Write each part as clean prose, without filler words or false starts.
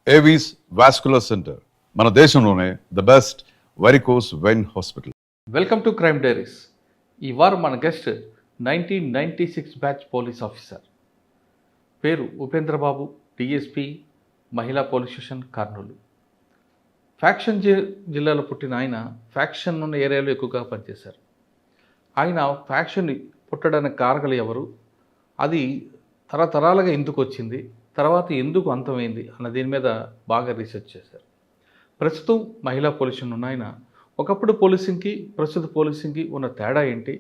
Avis vascular centre మన దేశంలోనే the best varicose vein hospital. Welcome to crime diaries. ఈ వారం మన గెస్ట్ 1996 బ్యాచ్ పోలీస్ ఆఫీసర్, పేరు ఉపేంద్రబాబు, డిఎస్పి, మహిళా పోలీస్ స్టేషన్, కర్నూలు. ఫ్యాక్షన్ జిల్లాలో పుట్టిన ఆయన ఫ్యాక్షన్ ఉన్న ఏరియాలో ఎక్కువగా పనిచేశారు. ఆయన ఫ్యాక్షన్ పుట్టడానికి కారకులు ఎవరు, అది తరతరాలుగా ఎందుకు వచ్చింది, తర్వాత ఎందుకు అంతమైంది అన్న దీని మీద బాగా రీసెర్చ్ చేశారు. ప్రస్తుతం మహిళా పోలీసులు ఉన్న ఆయన ఒకప్పుడు పోలీసింగ్కి ప్రస్తుత పోలీసింగ్కి ఉన్న తేడా ఏంటి,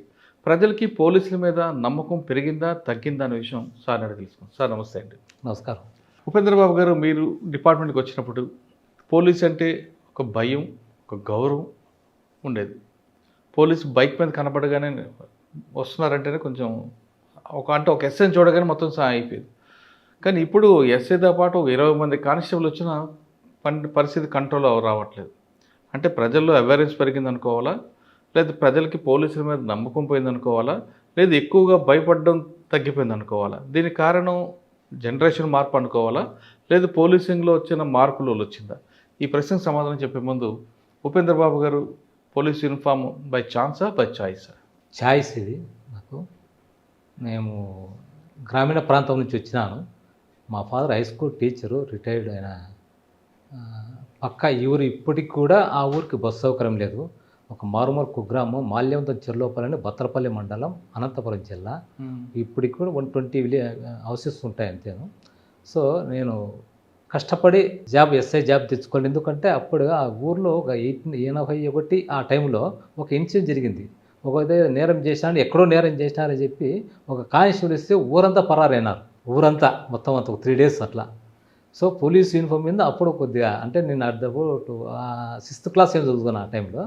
ప్రజలకి పోలీసుల మీద నమ్మకం పెరిగిందా తగ్గిందా అనే విషయం సార్ అడిగి తెలుసుకుందాం. సార్ నమస్తే అండి. నమస్కారం. ఉపేంద్రబాబు గారు, మీరు డిపార్ట్మెంట్కి వచ్చినప్పుడు పోలీస్ అంటే ఒక భయం, ఒక గౌరవం ఉండేది. పోలీసు బైక్ మీద కనపడగానే వస్తున్నారంటేనే కొంచెం ఒక ఎస్ఐని చూడగానే మొత్తం సహాయం అయిపోయేది. కానీ ఇప్పుడు ఎస్ఐతో పాటు ఒక 20 మంది కానిస్టేబుల్ వచ్చిన పరిస్థితి కంట్రోల్ రావట్లేదు. అంటే ప్రజల్లో అవేర్నెస్ పెరిగింది అనుకోవాలా, లేదా ప్రజలకి పోలీసుల మీద నమ్మకం పోయింది అనుకోవాలా, లేదా ఎక్కువగా భయపడడం తగ్గిపోయింది అనుకోవాలా? దీనికి కారణం జనరేషన్ మార్పు అనుకోవాలా, లేదా పోలీసింగ్లో వచ్చిన మార్పులు వచ్చిందా? ఈ ప్రశ్నకు సమాధానం చెప్పే ముందు, ఉపేంద్రబాబు గారు పోలీస్ యూనిఫామ్ బై ఛాన్సా బై చాయిసా? ఛాయిస్ ఇది నాకు. మేము గ్రామీణ ప్రాంతం నుంచి వచ్చినాను. మా father high school teacher, retired అయిన. పక్క ఈ ఊరు ఇప్పటికి కూడా ఆ ఊరికి బస్సు సౌకర్యం లేదు. ఒక మారుమూల కుగ్రామం మాల్యవంతం చెర్లోపల్లి, బత్తరపల్లి మండలం, అనంతపురం జిల్లా. ఇప్పటికి కూడా 120 హౌసెస్ ఉంటాయి అంతేను. సో నేను కష్టపడి ఎస్ఐ జాబ్ తెచ్చుకోవాలి. ఎందుకంటే అప్పుడు ఆ ఊర్లో ఒక 81 ఆ టైంలో ఒక ఇన్సిడెంట్ జరిగింది. ఒకదే నేరం చేసినాడు, ఎక్కడో నేరం చేసినారని చెప్పి ఒక కానిస్టేబుల్ ఇస్తే ఊరంతా పరారైనారు. ఊరంతా మొత్తం అంతా 3 days అట్లా. సో పోలీస్ యూనిఫామ్ మీద అప్పుడు కొద్దిగా, అంటే నేను అర్థం 6th క్లాస్ ఏం చదువుకున్నా ఆ టైంలో.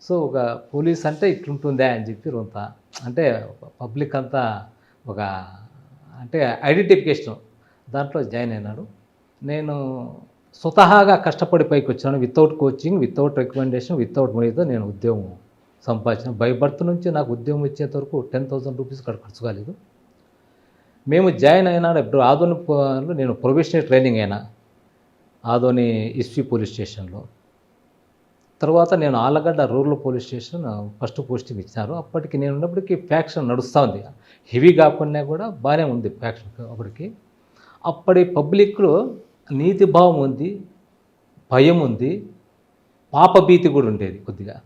సో ఒక పోలీస్ అంటే ఇట్లుంటుందా అని చెప్పి రొంత, అంటే పబ్లిక్ అంతా ఒక అంటే ఐడెంటిఫికేషన్ దాంట్లో జాయిన్ అయినాడు. నేను స్వతహాగా కష్టపడి పైకి వచ్చాను. Without coaching, without recommendation, without మనీతో నేను ఉద్యోగం సంపాదించిన. బై బర్త్ నుంచి నాకు ఉద్యోగం వచ్చేంత వరకు 10,000 రూపీస్ ఖర్చు కాలేదు. మేము జాయిన్ అయినా ఇప్పుడు ఆదోనిలో నేను ప్రొబేషనరీ ట్రైనింగ్ అయినా ఆదోని ఎస్పీ పోలీస్ స్టేషన్లో. తర్వాత నేను Allagadda rural police station first posting ఇచ్చినారు. అప్పటికి నేను ఉన్నప్పటికీ ఫ్యాక్షన్ నడుస్తూ ఉంది. హెవీ కాకుండా కూడా బాగానే ఉంది ఫ్యాక్షన్ అప్పటికి. అప్పటి పబ్లిక్లో నీతి భావం ఉంది, భయం ఉంది, పాపభీతి కూడా ఉండేది, కొద్దిగా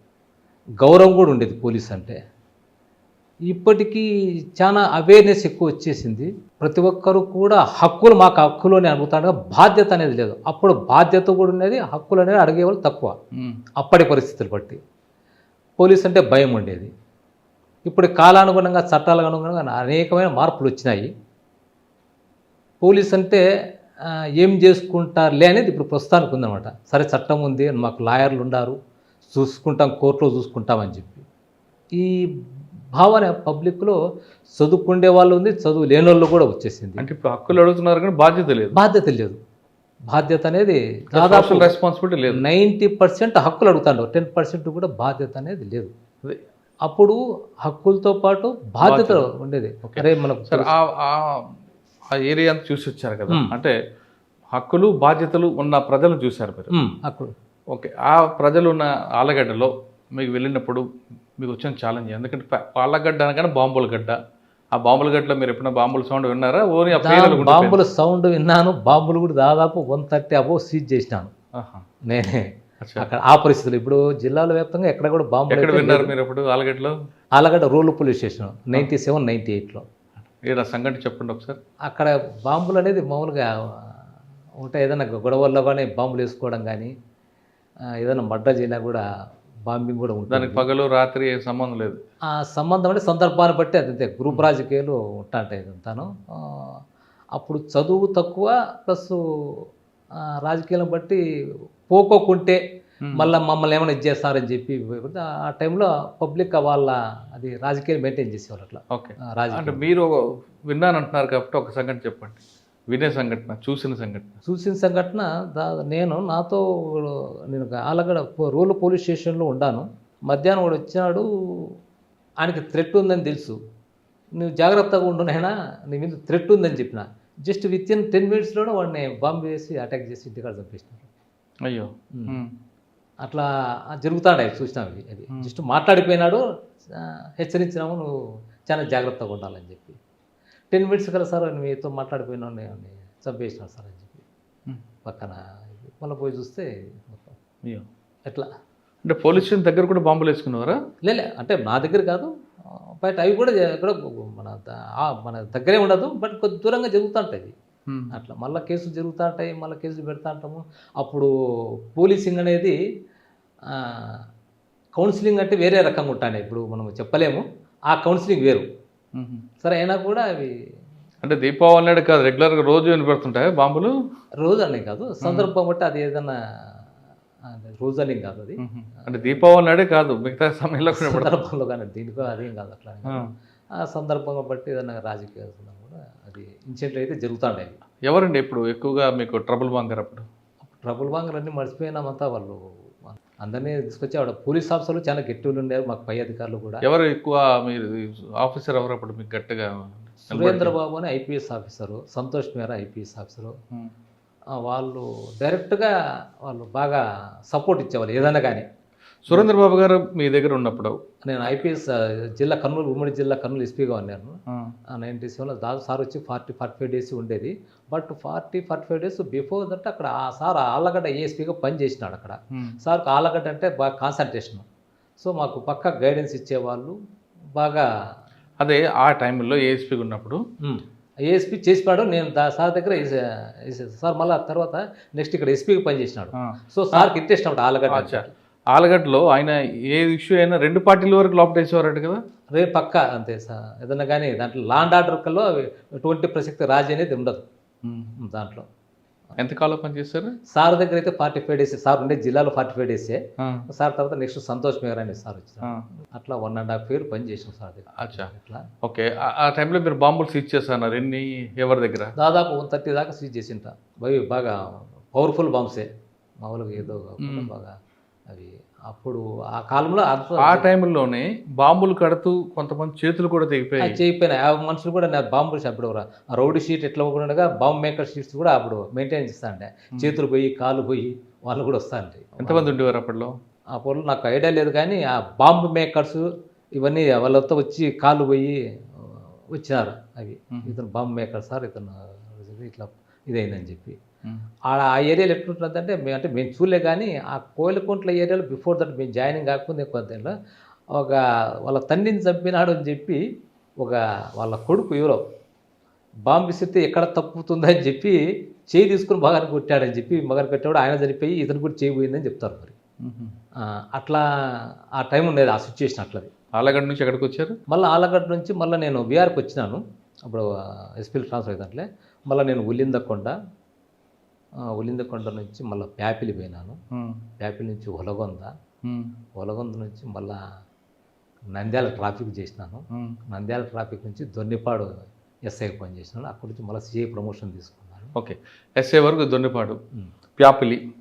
గౌరవం కూడా ఉండేది పోలీస్ అంటే. ఇప్పటికీ చాలా అవేర్నెస్ ఎక్కువ వచ్చేసింది. ప్రతి ఒక్కరు కూడా హక్కులు, మాకు హక్కులు అని అడుగుతాడు, బాధ్యత అనేది లేదు. అప్పుడు బాధ్యత కూడా ఉండేది, హక్కులు అనేది అడిగేవాళ్ళు తక్కువ అప్పటి పరిస్థితులు బట్టి. పోలీస్ అంటే భయం ఉండేది. ఇప్పుడు కాలానుగుణంగా, చట్టాలకు అనుగుణంగా అనేకమైన మార్పులు వచ్చినాయి. పోలీస్ అంటే ఏం చేసుకుంటారులే అనేది ఇప్పుడు ప్రస్తుతానికి ఉందన్నమాట. సరే చట్టం ఉంది, మాకు లాయర్లు ఉన్నారు, చూసుకుంటాం, కోర్టులో చూసుకుంటామని చెప్పి ఈ భావన పబ్లిక్లో చదువుకునే వాళ్ళు ఉంది, చదువు లేని వాళ్ళు కూడా వచ్చేసింది. అంటే ఇప్పుడు హక్కులు అడుగుతున్నారు కానీ బాధ్యత లేదు. బాధ్యత అనేది దాదాపు రెస్పాన్సిబిలిటీ లేదు. 90% హక్కులు అడుగుతాడు, 10% కూడా బాధ్యత అనేది లేదు. అప్పుడు హక్కులతో పాటు బాధ్యత ఉండేది. అరే మనకు సార్ ఆ ఏరియా అంతా చూసి వచ్చారు కదా, అంటే హక్కులు బాధ్యతలు ఉన్న ప్రజలను చూశారు మీరు. హక్కులు ఓకే. ఆ ప్రజలు ఉన్న ఆలగడ్డలో మీకు వెళ్ళినప్పుడు మీకు వచ్చిన ఛాలెంజ్, ఎందుకంటే ఆలగడ్డ అనగానే బాంబుల గడ్డ. ఆ బాంబుల గడ్డలో మీరు ఎప్పుడైనా బాంబుల సౌండ్ విన్నారా? ఓన్లీ బాంబుల సౌండ్ విన్నాను. బాంబులు కూడా దాదాపు 130 అబోవ్ సీజ్ చేసినాను నేనే అక్కడ ఆ పరిస్థితులు. ఇప్పుడు జిల్లాల వ్యాప్తంగా ఎక్కడ కూడా బాంబులు విన్నారు మీరు ఎప్పుడు? ఆలగడ్డలో ఆలగడ్డ రూరల్ పోలీస్ స్టేషన్ 97, 98లో. ఇలా సంఘటన చెప్పండి ఒకసారి. అక్కడ బాంబులు అనేది మామూలుగా ఉంటాయి. ఏదైనా గొడవల్లో కానీ బాంబులు వేసుకోవడం కానీ, ఏదైనా మర్డర్ చేసినా కూడా బాంబింగ్ కూడా ఉంటుంది. దానికి పగలు రాత్రి ఏ సంబంధం లేదు. ఆ సంబంధం అంటే సందర్భాన్ని బట్టి అదంతే. గ్రూప్ రాజకీయాలు ఉంటాయి ఇదంతాను. అప్పుడు చదువు తక్కువ, ప్లస్ రాజకీయాలను బట్టి పోకోకుంటే మళ్ళీ మమ్మల్ని ఏమైనా ఇచ్చేస్తారని చెప్పి ఆ టైంలో పబ్లిక్ వాళ్ళ అది రాజకీయాలు మెయింటైన్ చేసేవాళ్ళు అట్లా. ఓకే. అంటే మీరు విన్నానంటున్నారు కాబట్టి ఒక సంఘటన చెప్పండి. వినే సంఘటన, చూసిన సంఘటన. నేను ఆలగడ రూరల్ పోలీస్ స్టేషన్లో ఉన్నాను. మధ్యాహ్నం వాడు వచ్చినాడు. ఆయనకి థ్రెట్ ఉందని తెలుసు. నువ్వు జాగ్రత్తగా ఉండు నాయనా, నీ మీద థ్రెట్ ఉందని చెప్పిన. జస్ట్ విత్ ఇన్ 10 మినిట్స్లోనే వాడిని బాంబు వేసి అటాక్ చేసి ఇంటికాడ చంపేసినారు. అయ్యో. అట్లా జరుగుతాయి చూసినాం అవి జస్ట్ మాట్లాడిపోయినాడు, హెచ్చరించినాము నువ్వు చాలా జాగ్రత్తగా ఉండాలని చెప్పి. 10 మినిట్స్ కదా సార్ మీతో మాట్లాడిపోయినా చంపేసినాడు సార్ అని చెప్పి పక్కన మళ్ళీ పోయి చూస్తే మొత్తం అయ్యో. ఎట్లా అంటే పోలీస్ స్టేషన్ దగ్గర కూడా బాంబులు వేసుకున్నారా? లేలే, అంటే నా దగ్గర కాదు, బట్ అవి కూడా ఎక్కడ మన దగ్గరే ఉండదు, బట్ కొద్ది దూరంగా జరుగుతుంటాయి అట్లా. మళ్ళీ కేసులు జరుగుతూ ఉంటాయి, మళ్ళీ కేసులు పెడతా ఉంటాము. అప్పుడు పోలీసింగ్ అనేది కౌన్సిలింగ్ అంటే వేరే రకంగా ఉంటాయి, ఇప్పుడు మనం చెప్పలేము, ఆ కౌన్సిలింగ్ వేరు. సరే అయినా కూడా అవి అంటే దీపావళి నాడు కాదు, రెగ్యులర్గా రోజు వినపడుతుంటాయి బాంబులు? రోజు అనే కాదు, సందర్భం బట్టి అది ఏదన్నా రోజు అని కాదు అది. అంటే దీపావళి నాడే కాదు, మిగతా సమయంలో కూడా సందర్భంలో కానీ దీనికో అదేం కాదు అట్లా. ఆ సందర్భంగా బట్టి ఏదైనా రాజకీయ కూడా అది ఇన్సిడెంట్లు అయితే జరుగుతుంటాయి. ఎవరండి ఇప్పుడు ఎక్కువగా మీకు ట్రబుల్ బాంగర్? అప్పుడు ట్రబుల్ బాంగర్ అన్నీ మర్చిపోయినామంతా, వాళ్ళు అందరినీ తీసుకొచ్చి ఆవిడ పోలీస్ ఆఫీసర్లు చాలా గట్టిగా ఉండేవారు, మాకు పై అధికారులు కూడా. ఎవరు ఎక్కువ మీరు ఆఫీసర్ ఎవరు అప్పుడు మీకు గట్టిగా? సురేంద్రబాబు అని ఐపీఎస్ ఆఫీసరు, సంతోష్ మేరా ఐపీఎస్ ఆఫీసరు. వాళ్ళు డైరెక్ట్గా వాళ్ళు బాగా సపోర్ట్ ఇచ్చేవాళ్ళు ఏదైనా కానీ. సురేంద్రబాబు గారు మీ దగ్గర ఉన్నప్పుడు నేను ఐపీఎస్ జిల్లా కర్నూలు, ఉమ్మడి జిల్లా కర్నూలు ఎస్పీగా ఉన్నాను 97లో. దాదాపు సార్ వచ్చి 40-45 డేస్ ఉండేది. బట్ 40-45 డేస్ బిఫోర్ దట్ అక్కడ ఆ సార్ ఆళ్ళగడ్డ ఏఎస్పీగా పనిచేసినాడు అక్కడ. సార్కి ఆళ్ళగడ్డ అంటే బాగా కాన్సన్ట్రేషన్. సో మాకు పక్కా గైడెన్స్ ఇచ్చేవాళ్ళు బాగా. అదే ఆ టైంలో ఏఎస్పీగా ఉన్నప్పుడు ఏఎస్పీ చేసినాడు. నేను సార్ దగ్గర సార్ మళ్ళీ తర్వాత నెక్స్ట్ ఇక్కడ ఎస్పీగా పనిచేసినాడు. సో సార్కి ఇంట్రెస్ట్ అన్నమాట ఆళ్ళగడ్డ. ఆలగడ్డలో ఆయన ఏ ఇష్యూ అయినా 2 పార్టీల వరకు లోపల వేసేవారట కదా? రేపు పక్క అంతే సార్. ఏదన్నా కానీ దాంట్లో లాండ్ ఆర్డర్ కల్లో ఎటువంటి ప్రసక్తి రాజీ అనేది ఉండదు దాంట్లో. ఎంతకాలం పనిచేస్తారు సార్ దగ్గర అయితే 45 డేస్. సార్ ఉండే జిల్లాలో 45 డేసే. సార్ తర్వాత నెక్స్ట్ సంతోష్ మేరా అని సార్ వచ్చారు. అట్లా 1.5 year పని చేసాం సార్ దగ్గర. అచ్చా. అట్లా ఓకే. ఆ టైంలో మీరు బాంబులు సీజ్ చేస్తున్నారు ఎన్ని, ఎవరి దగ్గర? దాదాపు 130 దాకా సీజ్ చేసింటా. బాగా పవర్ఫుల్ బాంబ్సే, మామూలుగా ఏదో బాగా అవి. అప్పుడు ఆ కాలంలో ఆ టైంలోనే బాంబులు కడుతూ కొంతమంది చేతులు కూడా చేయిపోయినాయి. ఆ మనుషులు కూడా బాంబులు అప్పుడు రౌడీ షీట్ ఎట్లా ఉండగా బాంబ్ మేకర్ షీట్స్ కూడా అప్పుడు మెయింటైన్ చేస్తా అంటే చేతులు పోయి కాలు పోయి వాళ్ళు కూడా వస్తా అంటే. ఎంతమంది ఉండేవారు అప్పట్లో? అప్పుడు నాకు ఐడియా లేదు కానీ ఆ బాంబ్ మేకర్స్ ఇవన్నీ వాళ్ళతో వచ్చి కాలు పోయి వచ్చినారు అవి. ఇతను బాంబ్ మేకర్ సార్, ఇతను ఇట్లా ఇదైందని చెప్పి. ఆ ఏరియాలో ఎట్లుంటుందంటే మేము చూడలే కానీ ఆ కోయిలకుంట్ల ఏరియాలో బిఫోర్ దట్ మేము జాయినింగ్ కాకపోతే కొంత ఒక వాళ్ళ తండ్రిని చంపినాడు అని చెప్పి వాళ్ళ కొడుకు ఎవరో బాంబు విసిరితే ఎక్కడ తప్పుతుందని చెప్పి చేయి తీసుకుని మగాన్ని కొట్టాడని చెప్పి మగాన్ని కొట్టాడు. ఆయన చనిపోయి ఇతను కూడా చేయి పోయిందని చెప్తారు మరి. అట్లా ఆ టైం ఉండేది, ఆ సిచ్యువేషన్ అట్లది. ఆలగడ్డ నుంచి ఎక్కడికి వచ్చారు? మళ్ళీ ఆలగడ్డ నుంచి మళ్ళీ నేను బీఆర్కి వచ్చినాను. అప్పుడు ఎస్పీలు ట్రాన్స్ఫర్ అయ్యేదంటే మళ్ళీ నేను ఉలిందకొండ నుంచి మళ్ళీ ప్యాపిలి పోయినాను. ప్యాపిలి నుంచి ఒలగొంద నుంచి మళ్ళా నంద్యాల ట్రాఫిక్ చేసినాను. నంద్యాల ట్రాఫిక్ నుంచి దొన్నిపాడు ఎస్ఐకి పని చేసినాను. అక్కడి నుంచి మళ్ళీ సిఐ ప్రమోషన్ తీసుకున్నాను. ఓకే. ఎస్ఐ వరకు దొన్నిపాడు.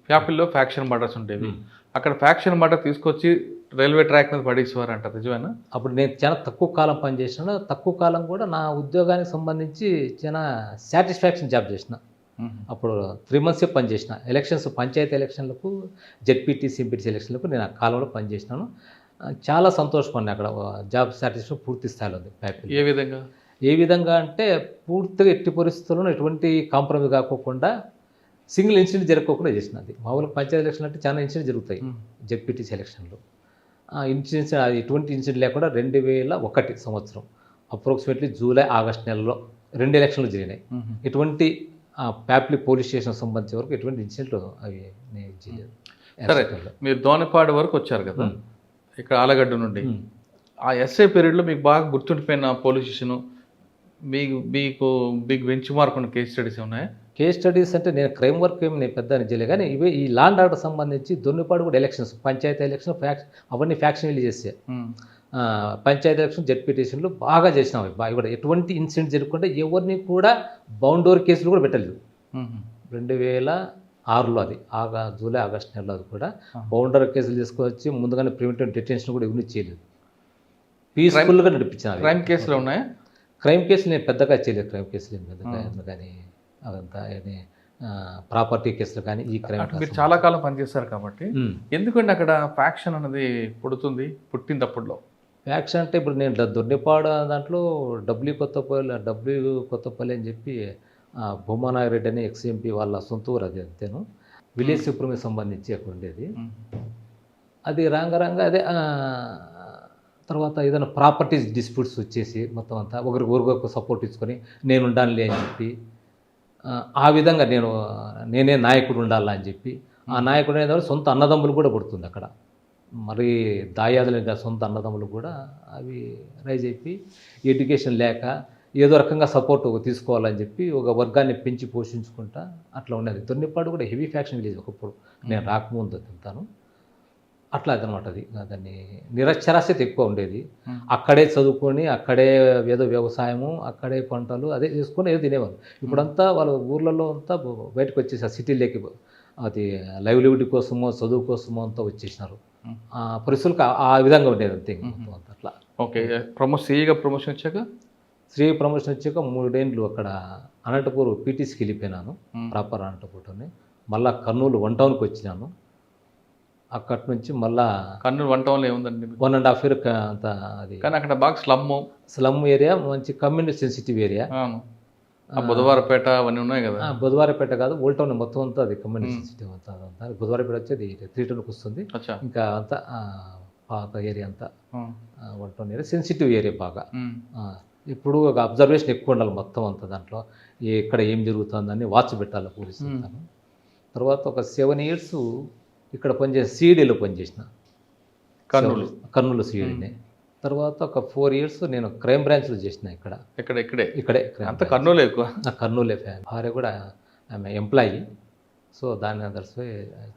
ప్యాపిల్లో ఫ్యాక్షన్ మర్డర్స్ ఉండేవి. అక్కడ ఫ్యాక్షన్ మర్డర్ తీసుకొచ్చి రైల్వే ట్రాక్ మీద పడేసేవారు అంట, నిజమేనా? అప్పుడు నేను చాలా తక్కువ కాలం పనిచేసినాను. తక్కువ కాలం కూడా నా ఉద్యోగానికి సంబంధించి చాలా సాటిస్ఫాక్షన్ జాబ్ చేసిన. అప్పుడు 3 months పనిచేసిన. ఎలక్షన్స్, పంచాయతీ ఎలక్షన్లకు, జెడ్పీటీసీ, ఎంపీటీసీ ఎలక్షన్లకు నేను ఆ కాలంలో పనిచేసినాను. చాలా సంతోషపడినా. అక్కడ జాబ్ సాటిస్ఫాక్షన్ పూర్తి స్థాయిలో ఉంది. ప్యాపిల్ ఏ విధంగా అంటే పూర్తిగా ఎట్టి పరిస్థితుల్లో ఎటువంటి కాంప్రమైజ్ కాకోకుండా సింగిల్ ఇన్సిడెంట్ జరగకుండా చేసినది. మామూలుగా పంచాయతీ ఎలక్షన్ అంటే చాలా ఇన్సిడెంట్ జరుగుతాయి. జెడ్పీటీసీ ఎలక్షన్లో ఇన్సిడెంట్స్ ఎటువంటి ఇన్సిడెంట్ లేకుండా 2001 సంవత్సరం అప్రాక్సిమేట్లీ జూలై, ఆగస్ట్ నెలలో 2 ఎలక్షన్లు జరిగినాయి. ఎటువంటి ప్యాప్లి పోలీస్ స్టేషన్ సంబంధించే వరకు ఎటువంటి ఇన్సిడెంట్లు అవి నేను చేయలేదు. సరే, మీరు దోనపాడు వరకు వచ్చారు కదా ఇక్కడ ఆలగడ్డ నుండి. ఆ ఎస్ఐ పీరియడ్లో మీకు బాగా గుర్తుండిపోయిన పోలీస్ స్టేషను, మీకు బిగ్ బెంచ్ మార్క్ ఉన్న కేస్ స్టడీస్ ఉన్నాయా? కేస్ స్టడీస్ అంటే నేను క్రైమ్ వర్క్ ఏమి నేను పెద్ద చేయలేదు కానీ ఇవే ఈ లాండ్ ఆర్డర్ సంబంధించి దొన్నిపాడు కూడా ఎలక్షన్స్, పంచాయతీ ఎలక్షన్, అవన్నీ ఫ్యాక్షన్ వెళ్ళి చేసే పంచాయతీ ఎలక్షన్, జెడ్పీటీసీలు బాగా చేసినాం. కూడా ఎటువంటి ఇన్సిడెంట్ జరగకుండా ఎవరిని కూడా బౌండోర్ కేసులు కూడా పెట్టలేదు. 2006లో అది జూలై, ఆగస్ట్ నెలలో అది కూడా బౌండరీ కేసులు తీసుకొచ్చి ముందుగానే ప్రివెంటివ్ డిటెన్షన్ కూడా ఎవరిని చేయలేదు. పీస్ఫుల్గా నడిపించాను. క్రైమ్ కేసులు ఉన్నాయా? క్రైమ్ కేసులు నేను పెద్దగా చేయలేదు, క్రైమ్ కేసులు ఏం పెద్దగా ఎందుకని అదంతా ప్రాపర్టీ కేసులు కానీ ఈ క్రైమ్ అటు మీరు చాలా కాలం పనిచేస్తారు కాబట్టి ఎందుకంటే అక్కడ ఫ్యాక్షన్ అనేది పుట్టింది అప్పుడులో. ఫ్యాక్షన్ అంటే ఇప్పుడు నేను దొడ్డిపాడు దాంట్లో డబ్ల్యూ కొత్తపల్లి అని చెప్పి భూమానాయరెడ్డి అని ఎక్స్ఎంపీ వాళ్ళ సొంత ఊరు అది అంతేను, విలేజ్ సుప్రీంకి సంబంధించి అక్కడ ఉండేది. అది రాంగ అదే తర్వాత ఏదైనా ప్రాపర్టీస్ డిస్ప్యూట్స్ వచ్చేసి మొత్తం అంతా ఒకరికి సపోర్ట్ ఇచ్చుకొని నేను ఉండాలి అని చెప్పి ఆ విధంగా నేనే నాయకుడు ఉండాలా అని చెప్పి ఆ నాయకుడు అనేది సొంత అన్నదమ్ములు కూడా పుడుతుంది అక్కడ, మరి దాయాదులు సొంత అన్నదమ్ములు కూడా అవి రైజ్ అయిపోయి ఎడ్యుకేషన్ లేక ఏదో రకంగా సపోర్ట్ తీసుకోవాలని చెప్పి ఒక వర్గాన్ని పెంచి పోషించుకుంటా అట్లా ఉండేది. దొన్నిపాడు కూడా హెవీ ఫ్యాక్షన్ విలేజ్ ఒకప్పుడు నేను రాకముందు తింటాను అట్లా అదనమాట. అది దాన్ని నిరక్షరాస్యత ఎక్కువ ఉండేది. అక్కడే చదువుకొని అక్కడే ఏదో వ్యవసాయము అక్కడే పంటలు అదే చేసుకొని ఏదో తినేవారు. ఇప్పుడంతా వాళ్ళ ఊర్లలో అంతా బయటకు వచ్చేసారు, సిటీలోకి అది లైవ్లీవుడ్ కోసమో చదువు కోసమో అంతా వచ్చేసినారు. పరిస్థితులకు ఆ విధంగా ఉండేది అంతే అంతా అట్లా. ఓకే, ప్రమోషన్ వచ్చాక ప్రమోషన్ వచ్చాక 3 ఏళ్ళు అక్కడ అనంతపూర్ పీటీసీకి వెళ్ళిపోయినాను, ప్రాపర్ అనంతపూర్లోనే. మళ్ళీ కర్నూలు 1 టౌన్కి వచ్చినాను. అక్కడి నుంచి మళ్ళా కర్నూలు 1 టౌన్లో ఏముందండి 1.5 year అంతా అది. కానీ అక్కడ బాగా స్లమ్ ఏరియా, మంచి కమ్యూనిటీ సెన్సిటివ్ ఏరియా. బుధవారపేట అవన్నీ ఉన్నాయి కదా. బుధవారపేట కాదు, ఓల్డ్ టౌన్ మొత్తం అంతా అది కమ్యూనిటీ సెన్సిటివ్ అంతా. అదంతా బుధవారపేట వచ్చేది 3 టౌన్కి వస్తుంది. ఇంకా అంతా పాత ఏరియా అంతా 1 టౌన్ ఏరియా, సెన్సిటివ్ ఏరియా బాగా. ఇప్పుడు ఒక అబ్జర్వేషన్ ఎక్కువ ఉండాలి మొత్తం అంతా, దాంట్లో ఎక్కడ ఏం జరుగుతుందని వాచ్ పెట్టాలి పోలీసు. తర్వాత ఒక 7 years ఇక్కడ పనిచేసి సిఐడిలో పనిచేసిన, కర్నూలు సిఐడిని. తర్వాత ఒక 4 years నేను క్రైమ్ బ్రాంచ్లో చేసిన ఇక్కడే అంత కర్నూలు ఎక్కువ. కర్నూలే భార్య కూడా ఆమె ఎంప్లాయీ, సో దాన్ని అందరితో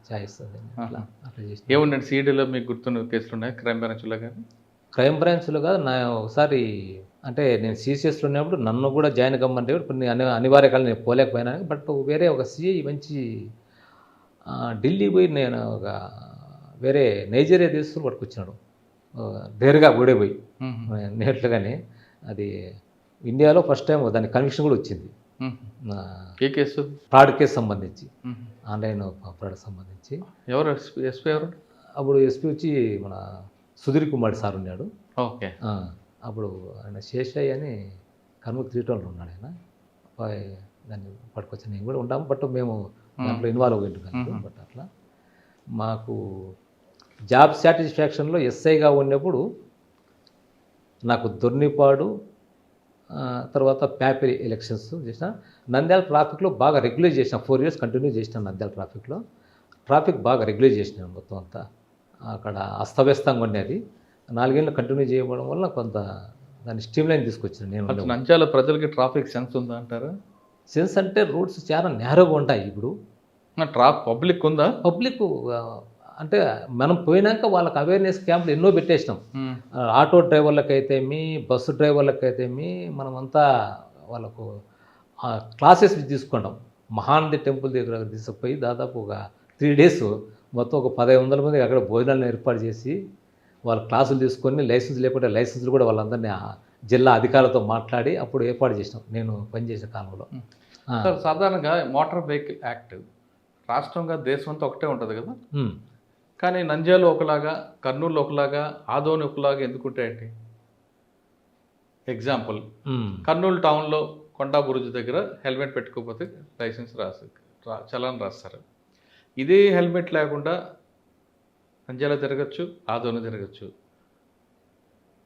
చాయిస్ అట్లా చేసిన. ఏముందండి సిఐడిలో మీకు గుర్తున్న కేసులు ఉన్నాయి క్రైమ్ బ్రాంచ్లో? కానీ క్రైమ్ బ్రాంచ్లో కాదు, నా ఒకసారి అంటే నేను సిసిఎస్లో ఉన్నప్పుడు నన్ను కూడా జాయిన్ కమ్మంటే కొన్ని అనివార్య కాలం నేను పోలేకపోయినా. బట్ వేరే ఒక సిఐ మంచి ఢిల్లీ పోయి నేను ఒక వేరే నైజీరియా దేశంలో పట్టుకొచ్చినాడు, డేరుగా ఓడిపోయి నేట్లుగానే. అది ఇండియాలో ఫస్ట్ టైం దాని కన్విక్షన్ కూడా వచ్చింది. ఏ కేసు? ఫ్రాడ్ కేసు సంబంధించి, ఆన్లైన్ ఫ్రాడ్ సంబంధించి. ఎవరు ఎస్పీ? ఎవరు అప్పుడు ఎస్పీ వచ్చి మన సుధీర్ కుమార్ సార్ ఉన్నాడు. ఓకే. అప్పుడు ఆయన శేషయ్య అని కర్నూలు 3 టౌన్లో ఉన్నాడు ఆయన. దాన్ని పట్టుకొచ్చి నేను కూడా ఉంటాము, బట్ మేము దాంట్లో ఇన్వాల్వ్ అయ్యింది. బట్ అట్లా మాకు జాబ్ సాటిస్ఫాక్షన్లో ఎస్ఐగా ఉన్నప్పుడు నాకు దొర్నిపాడు తర్వాత ప్యాపిరి ఎలక్షన్స్ చేసిన. నంద్యాల ట్రాఫిక్లో బాగా రెగ్యులేట్ చేసిన, 4 years కంటిన్యూ చేసిన. నంద్యాల ట్రాఫిక్ బాగా రెగ్యులేట్ చేసినాను మొత్తం అంతా. అక్కడ అస్తవ్యస్తంగా ఉండేది. 4 ఏళ్ళు కంటిన్యూ చేయడం వల్ల కొంత దాన్ని స్ట్రీమ్లైన్ తీసుకొచ్చాను నేను. నంద్యాల ప్రజలకి ట్రాఫిక్ సెన్స్ ఉందా అంటారా? సెన్స్ అంటే రూట్స్ చాలా నేరోగా ఉంటాయి. ఇప్పుడు పబ్లిక్ ఉందా? పబ్లిక్ అంటే మనం పోయినాక వాళ్ళకి అవేర్నెస్ క్యాంపులు ఎన్నో పెట్టేసినాం. ఆటో డ్రైవర్లకైతేమి, బస్సు డ్రైవర్లకైతేమి మనమంతా వాళ్ళకు క్లాసెస్ తీసుకుంటాం. మహానంది టెంపుల్ దగ్గర తీసుకుపోయి దాదాపు ఒక 3 days మొత్తం ఒక 1500 మందికి అక్కడ భోజనాలను ఏర్పాటు చేసి వాళ్ళ క్లాసులు తీసుకొని, లైసెన్స్ లేకపోతే లైసెన్స్లు కూడా వాళ్ళందరినీ జిల్లా అధికారులతో మాట్లాడి అప్పుడు ఏర్పాటు చేసినాం నేను పనిచేసే కాలంలో. సాధారణంగా మోటార్ వెహికల్ యాక్ట్ రాష్ట్రంగా దేశం అంతా ఒకటే ఉంటుంది కదా, కానీ నంద్యాల ఒకలాగా, కర్నూలు ఒకలాగా, ఆదోని ఒకలాగా ఎందుకుంటాయండి? ఎగ్జాంపుల్, కర్నూలు టౌన్లో కొండా బురుజు దగ్గర హెల్మెట్ పెట్టుకోకపోతే లైసెన్స్ చలాన్ రాస్తారు. ఇదే హెల్మెట్ లేకుండా నంద్యాల తిరగచ్చు, ఆదోని తిరగచ్చు.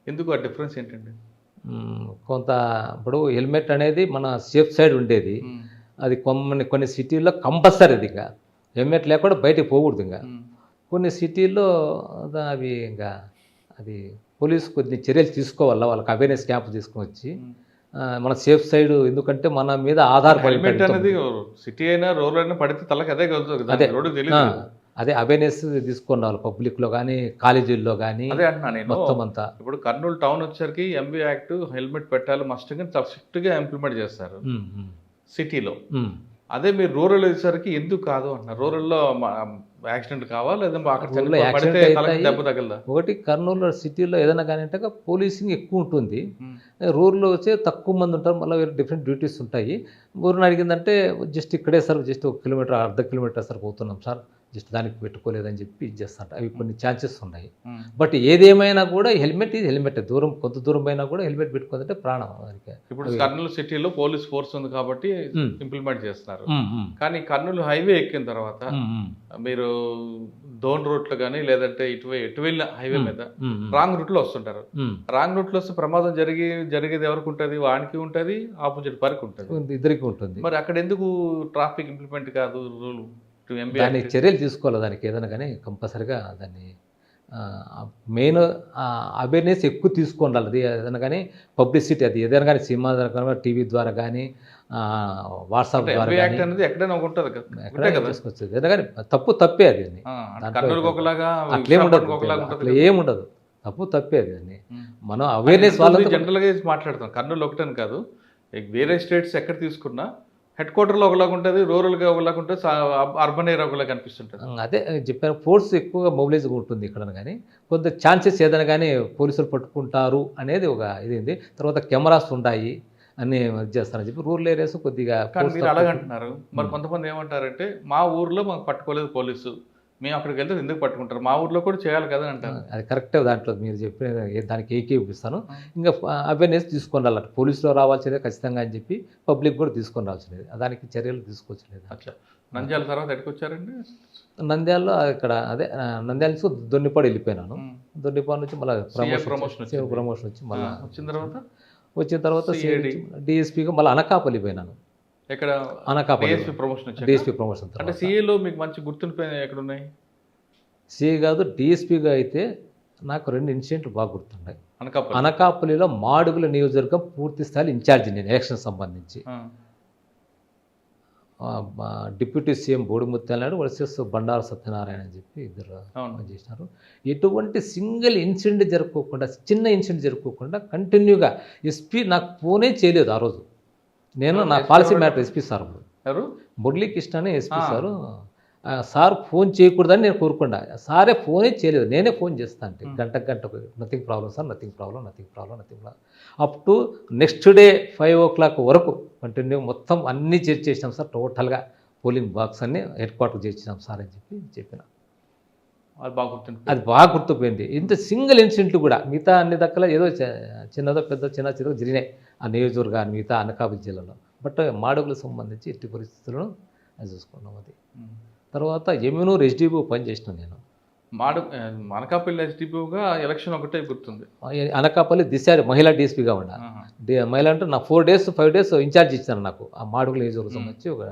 ఎందుకు ఆ డిఫరెన్స్ ఏంటండి? కొంత ఇప్పుడు హెల్మెట్ అనేది మన సేఫ్ సైడ్ ఉండేది. అది కొన్ని సిటీల్లో కంపల్సరీ. అది ఇంకా హెల్మెట్ లేకుండా బయటికి పోకూడదు. ఇంకా కొన్ని సిటీల్లో అవి ఇంకా అది పోలీసు కొన్ని చర్యలు తీసుకోవాలా, వాళ్ళకి అవేర్నెస్ క్యాంప్ తీసుకొని వచ్చి మన సేఫ్ సైడ్. ఎందుకంటే మన మీద ఆధారపడి అనేది సిటీ అయినా రోడ్ అయినా పడితే తలకి అదే అదే అవేర్నెస్ తీసుకున్న వాళ్ళు పబ్లిక్లో కానీ కాలేజీల్లో కానీ. అదే అంటున్నా నేను మొత్తం అంతా. ఇప్పుడు కర్నూలు టౌన్ వచ్చేసరికి ఎంబీ యాక్ట్ హెల్మెట్ పెట్టాలి మస్ట్ గా స్ట్రిక్ట్గా ఇంప్లిమెంట్ చేస్తారు సిటీలో. అదే మీరు రూరల్ వచ్చేసరికి ఎందుకు కాదు అంటున్నారు. రూరల్లో యాక్సిడెంట్ కావాలా లేదా అక్కడ ఊళ్ళో చనిపో- యాక్సిడెంట్ పడితే తలకి అవుతాయి. దెబ్బ తగలదా? ఒకటి కర్నూలు సిటీలో ఏదైనా కానీ అంటే పోలీసింగ్ ఎక్కువ ఉంటుంది. రూరల్లో వచ్చే తక్కువ మంది ఉంటారు, మళ్ళీ వేరే డిఫరెంట్ డ్యూటీస్ ఉంటాయి. ఊరిని అడిగిందంటే జస్ట్ ఇక్కడే సార్, జస్ట్ 1 కిలోమీటర్ అర్ధ కిలోమీటర్ సార్ పోతున్నాం సార్, జస్ట్ దానికి పెట్టుకోలేదని చెప్పి ఇది చేస్తాంట. అవి కొన్ని ఛాన్సెస్ ఉన్నాయి. బట్ ఏదేమైనా కూడా హెల్మెట్ ఇది హెల్మెట్, దూరం కొంత దూరం అయినా కూడా హెల్మెట్ పెట్టుకుంటే ప్రాణం దానికి. ఇప్పుడు కర్నూలు సిటీలో పోలీస్ ఫోర్స్ ఉంది కాబట్టి మ్మ్. ఇంప్లిమెంట్ చేస్తున్నారు. మ్మ్. కానీ కర్నూలు హైవే ఎక్కిన తర్వాత మ్మ్. మీరు దోన్ రూట్లో కానీ లేదంటే ఎటు వెళ్ళిన హైవే మీద మ్మ్. రాంగ్ రూట్లో వస్తుంటారు. మ్మ్. రాంగ్ రూట్లో వస్తే ప్రమాదం జరిగేది ఎవరికి ఉంటుంది? వానికి ఉంటుంది, ఆపోజిట్ పరికి ఉంటుంది. ఇద్దరికి ఉంటుంది. మరి అక్కడ ఎందుకు ట్రాఫిక్ ఇంప్లిమెంట్ కాదు రూల్ టు ఎంబీ దానికి చర్యలు తీసుకోవాలి. దానికి ఏదైనా కానీ కంపల్సరిగా దాన్ని మెయిన్ అవేర్నెస్ ఎక్కువ తీసుకోండి. అది ఏదైనా కానీ పబ్లిసిటీ, అది ఏదైనా కానీ సినిమా ద్వారా, టీవీ ద్వారా కానీ, వాట్సాప్ ద్వారా ఎంబీ యాక్ట్ కానీ అనేది ఎక్కడైనా ఒక ఉంటుంది కదా, ఎక్కడ ఉంటాయి కదా. తీసుకొచ్చు. ఏదైనా కానీ తప్పే అది. కర్నూలుకి ఒకలాగా అట్లేముండదు, విశాఖపట్నంకి ఒకలాగా ఉంటుంది అట్లా కదా. ఏముండదు. తప్పే అది. మనం అవేర్నెస్ వాళ్ళతో జనరల్గా మాట్లాడతాం. కర్నూలు ఒకటని కాదు, వేరే స్టేట్స్ ఎక్కడ తీసుకున్నా హెడ్ క్వార్టర్లో ఒకలాగా ఉంటుంది, రూరల్గా ఒకలాగా ఉంటుంది, అర్బన్ ఏరియా ఒకలాగా కనిపిస్తుంటుంది. అదే చెప్పాను, ఫోర్స్ ఎక్కువగా మొబిలైజ్గా ఉంటుంది ఇక్కడ. కానీ కొంత ఛాన్సెస్ ఏదైనా కానీ పోలీసులు పట్టుకుంటారు అనేది ఒక ఇది ఉంది. తర్వాత కెమెరాస్ ఉన్నాయి అన్నీ చేస్తారని చెప్పి రూరల్ ఏరియాస్ కొద్దిగా కానీ మీరు అలాగంటున్నారు. మరి కొంతమంది ఏమంటారంటే మా ఊర్లో మాకు పట్టుకోలేదు పోలీసు, మేము అక్కడికి వెళ్తే ఎందుకు పట్టుకుంటారు, మా ఊర్లో కూడా చేయాలి కదా అంటారు. అది కరెక్టే. దాంట్లో మీరు చెప్పిన దానికి ఏకీపిస్తాను. ఇంకా అవేర్నెస్ తీసుకొని రావాలి. పోలీసులో రావాల్సిందే ఖచ్చితంగా అని చెప్పి పబ్లిక్ కూడా తీసుకొని రావాల్సింది. దానికి చర్యలు తీసుకోవచ్చులేదు. అట్లా నంద్యాల తర్వాత ఎక్కడికి వచ్చారండి? నంద్యాలలో ఇక్కడ అదే నంద్యాల నుంచి దొన్నిపాడు వెళ్ళిపోయినాను. దొన్నిపాడు నుంచి మళ్ళీ ప్రమోషన్ వచ్చి మళ్ళీ వచ్చిన తర్వాత డిఎస్పీగా మళ్ళీ అనకాపల్లి పోయినాను. ఎక్కడ అనకాపల్లి డిఎస్పీ ప్రమోషన్. అంటే సిఏలో మీకు మంచి గుర్తింపు ఎక్కడ ఉన్నాయి? సిఏ కాదు, డిఎస్పీగా అయితే నాకు 2 ఇన్సిడెంట్లు బాగా గుర్తున్నాయి. అనకాపల్లి అనకాపల్లిలో మాడుగుల నియోజకవర్గం పూర్తి స్థాయి ఇన్ఛార్జి నేను ఎలక్షన్ సంబంధించి. Deputy CM Bodimutyalanaidu versus Bandaru Satyanarayana అని చెప్పి ఇద్దరు చేసినారు. ఎటువంటి సింగిల్ ఇన్సిడెంట్ జరుపుకోకుండా, చిన్న ఇన్సిడెంట్ జరుపుకోకుండా కంటిన్యూగా ఎస్పీ నాకు ఫోనే చేయలేదు ఆ రోజు. నేను నా policy matter SP sir Muralikrishna అని ఎస్పీ సారు, సార్ ఫోన్ చేయకూడదని నేను కోరుకున్నా. సారే ఫోనే చేయలేదు, నేనే ఫోన్ చేస్తా అంటే గంటకు nothing problem sir, nothing problem. Up to next day 5 o'clock వరకు కంటిన్యూ మొత్తం అన్నీ చేసినాం సార్. టోటల్గా పోలింగ్ బాక్స్ అన్ని హెడ్ క్వార్టర్ చేసినాం సార్ అని చెప్పిన. అది బాగా గుర్తుపోయింది. ఇంత సింగిల్ ఇన్సిడెంట్లు కూడా మిగతా అన్ని దక్కల ఏదో చిన్నదో చిన్న జరిగినాయి ఆ నియోజకవర్గాన్ని మిగతా అనకాపల్లి జిల్లాలో. బట్ మాడుగులకు సంబంధించి ఎట్టి పరిస్థితులను అది చూసుకున్నాం. అది తర్వాత ఎమ్యూనూరు ఎస్డిపి పనిచేసిన నేను. అనకాపల్లి ఎస్డిపిగా ఎలక్షన్ ఒకటే గుర్తుంది. అనకాపల్లి దిశ మహిళా డిఎస్పీగా ఉన్నా. మహిళ అంటే నా 4 days 5 days ఇన్ఛార్జ్ ఇచ్చాను నాకు ఆ మాడుగుల నియోజకవర్గం సంబంధించి ఒక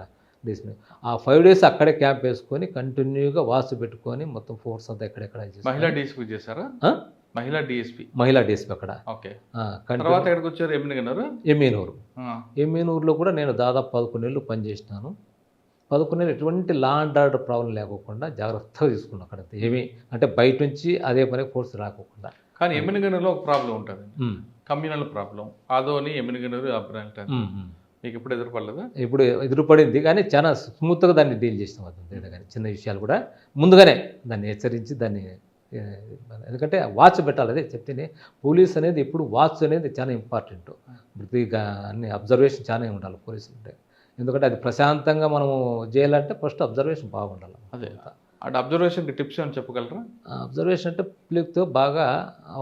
డిఎస్పీ. ఆ 5 days అక్కడే క్యాంప్ వేసుకొని కంటిన్యూగా వాసు పెట్టుకొని మొత్తం ఫోర్స్ అంతా ఎక్కడెక్కడ మహిళా డిఎస్పీ చేశారా? మహిళా డిఎస్పీ అక్కడ. తర్వాత ఎక్కడికి వచ్చారు? ఎమ్మెనూరులో కూడా నేను దాదాపు 11 నెలలు పనిచేసినాను. 11 నెలలు ఎటువంటి లా అండ్ ఆర్డర్ ప్రాబ్లం లేకోకుండా జాగ్రత్తగా తీసుకున్నాను అక్కడ. ఏమీ అంటే బయట నుంచి అదే పని ఫోర్స్ రాకోకుండా. కానీ ఎమ్మినగనూరులో ఒక ప్రాబ్లం ఉంటుంది, కమ్యూనల్ ప్రాబ్లం. ఆదోని ఎమ్మినగనూరు మీకు ఎప్పుడు ఎదురుపడలేదా? ఇప్పుడు ఎదురుపడింది కానీ చాలా స్మూత్గా దాన్ని డీల్ చేసినాం. అది కానీ చిన్న విషయాలు కూడా ముందుగానే దాన్ని హెచ్చరించి దాన్ని, ఎందుకంటే వాచ్ పెట్టాలి. అదే చెప్తేనే పోలీస్ అనేది ఎప్పుడు వాచ్ అనేది చాలా ఇంపార్టెంట్. ప్రతిగా అన్ని అబ్జర్వేషన్ చాలా ఉండాలి పోలీసులు అంటే. ఎందుకంటే అది ప్రశాంతంగా మనము చేయాలంటే ఫస్ట్ అబ్జర్వేషన్ బాగుండాలి. అదే అంటే అబ్జర్వేషన్కి టిప్స్ అని చెప్పగలరా? అబ్జర్వేషన్ అంటే పబ్లిక్తో బాగా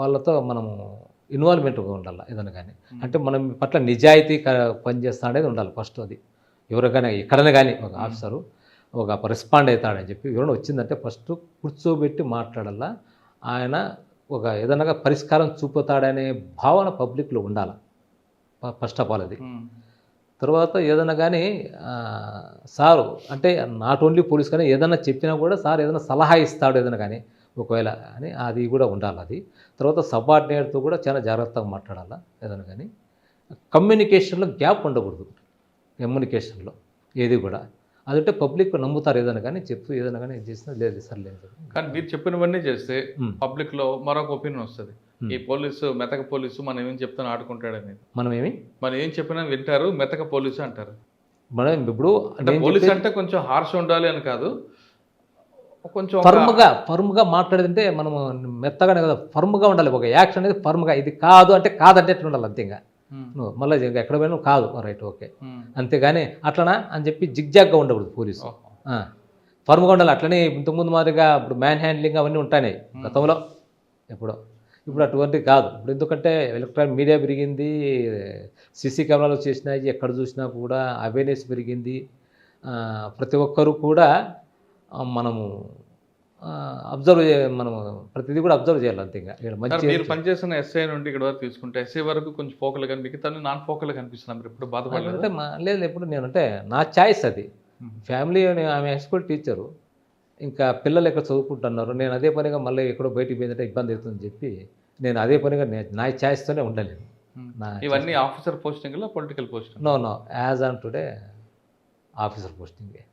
వాళ్ళతో మనము ఇన్వాల్వ్మెంట్గా ఉండాలి ఏదైనా కానీ. అంటే మనం పట్ల నిజాయితీ పనిచేస్తా అనేది ఉండాలి ఫస్ట్. అది ఎవరికైనా ఎక్కడైనా కానీ ఒక ఆఫీసరు ఒక రెస్పాండ్ అవుతాడని చెప్పి ఎవరైనా వచ్చిందంటే ఫస్ట్ కూర్చోబెట్టి మాట్లాడాలా. ఆయన ఒక ఏదైనా పరిష్కారం చూపుతాడనే భావన పబ్లిక్లో ఉండాలి ఫస్ట్ ఆఫ్ ఆల్. అది తర్వాత ఏదైనా కానీ సారు అంటే నాట్ ఓన్లీ పోలీస్ కానీ ఏదైనా చెప్పినా కూడా సార్ ఏదైనా సలహా ఇస్తాడు ఏదైనా కానీ ఒకవేళ అని అది కూడా ఉండాలి. అది తర్వాత సబార్డినేట్తో కూడా చాలా జాగ్రత్తగా మాట్లాడాలా ఏదైనా కానీ. కమ్యూనికేషన్లో గ్యాప్ ఉండకూడదు. కమ్యూనికేషన్లో ఏది కూడా అదంటే పబ్లిక్ నమ్ముతారు ఏదైనా కానీ చెప్తూ ఏదైనా కానీ చేసినా లేదు సార్ లేదు. కానీ మీరు చెప్పినవన్నీ చేస్తే పబ్లిక్లో మరొక ఒపీనియన్ వస్తుంది. ఈ పోలీసు మెతక పోలీసు మనం ఏం చెప్తాను ఆడుకుంటాడని. మనం ఏం చెప్పినా వింటారు, మెతక పోలీసు అంటారు. మనం ఇప్పుడు పోలీసు అంటే కొంచెం హార్ష్ ఉండాలి అని కాదు, కొంచెం ఫర్మ్గా మాట్లాడితే మనము మెత్తగానే కదా, ఫర్మ్గా ఉండాలి. ఒక యాక్షన్ అనేది ఫర్మ్గా, ఇది కాదు అంటే కాదంటే ఎట్లా ఉండాలి అంతే. ఇంకా నువ్వు మళ్ళీ ఇంకా ఎక్కడ పోయినా కాదు, రైట్, ఓకే, అంతేగాని అట్లనా అని చెప్పి జిగ్జాగ్గా ఉండకూడదు పోలీసు. ఫర్మ్గా ఉండాలి. అట్లనే ఇంతకుముందు మాదిరిగా ఇప్పుడు మ్యాన్ హ్యాండ్లింగ్ అవన్నీ ఉంటాయి గతంలో, ఇప్పుడు అటువంటివి కాదు. ఇప్పుడు ఎందుకంటే ఎలక్ట్రానిక్ మీడియా పెరిగింది, సీసీ కెమెరాలు వచ్చేసినాయి, ఎక్కడ చూసినా కూడా అవేర్నెస్ పెరిగింది. ప్రతి ఒక్కరూ కూడా మనము అబ్జర్వ్ మనము ప్రతిదీ కూడా అబ్జర్వ్ చేయాలి అంతే. ఇంకా ఇక్కడ మంచి మీరు పనిచేస్తున్న ఎస్ఐ నుండి ఇక్కడ వరకు తీసుకుంటే ఎస్ఐ వరకు కొంచెం ఫోకల్ కానీ మిగతా నాన్ ఫోకల్ కనిపిస్తున్నా, మీరు ఇప్పుడు బాధపడలేదు? అంటే లేదు, ఎప్పుడు నేనంటే నా చాయిస్ అది. ఫ్యామిలీ, ఆమె హై స్కూల్ టీచరు, ఇంకా పిల్లలు ఎక్కడ చదువుకుంటున్నారు, నేను అదే పనిగా మళ్ళీ ఎక్కడో బయటికి పోయిందంటే ఇబ్బంది అవుతుందని చెప్పి నేను అదే పనిగా నా ఛాయిస్తోనే ఉండలేను. ఇవన్నీ officer posting political posting? No, as on today officer పోస్టింగే.